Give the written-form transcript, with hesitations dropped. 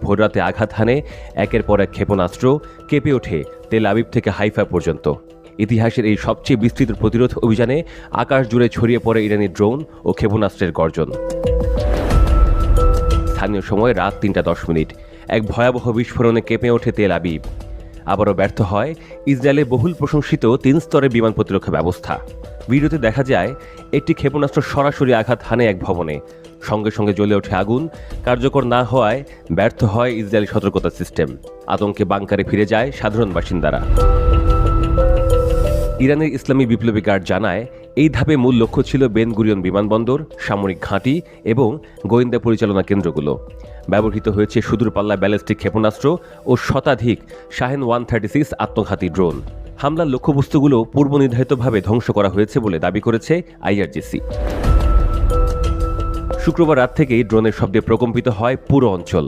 ভোররাতে আঘাত হানে একের পর এক ক্ষেপণাস্ত্র, কেঁপে ওঠে তেল আবিব থেকে হাইফা পর্যন্ত। ইতিহাসের এই সবচেয়ে বিস্তৃত প্রতিরোধ অভিযানে আকাশ জুড়ে ছড়িয়ে পড়ে ইরানি ড্রোন ও ক্ষেপণাস্ত্রের গর্জন। স্থানীয় সময় রাত 3:10 এক ভয়াবহ বিস্ফোরণে কেঁপে ওঠে তেল আবিব। আবারও ব্যর্থ হয় ইসরায়েলের বহুল প্রশংসিত 3 স্তরের বিমান প্রতিরক্ষা ব্যবস্থা। ভিডিওতে দেখা যায় একটি ক্ষেপণাস্ত্র সরাসরি আঘাত হানে এক ভবনে, সঙ্গে সঙ্গে জ্বলে ওঠে আগুন। কার্যকর না হওয়ায় ব্যর্থ হয় ইসরায়েলি সতর্কতা সিস্টেম। আতঙ্কে বাংকারে ফিরে যায় সাধারণ বাসিন্দারা। ইরানের ইসলামী বিপ্লবী গার্ড জানায়, এই ধাপে মূল লক্ষ্য ছিল বেন গুরিয়ন বিমানবন্দর, সামরিক ঘাঁটি এবং গোয়েন্দা পরিচালনা কেন্দ্রগুলো। ব্যবহৃত হয়েছে সুদূর পাল্লা ব্যালিস্টিক ক্ষেপণাস্ত্র ও শতাধিক শাহেন 136 আত্মঘাতী ড্রোন। হামলার লক্ষ্যবস্তুগুলো পূর্বনির্ধারিতভাবে ধ্বংস করা হয়েছে বলে দাবি করেছে আইআরজিসি। শুক্রবার রাত থেকেই ড্রোনের শব্দে প্রকম্পিত হয় পুরো অঞ্চল।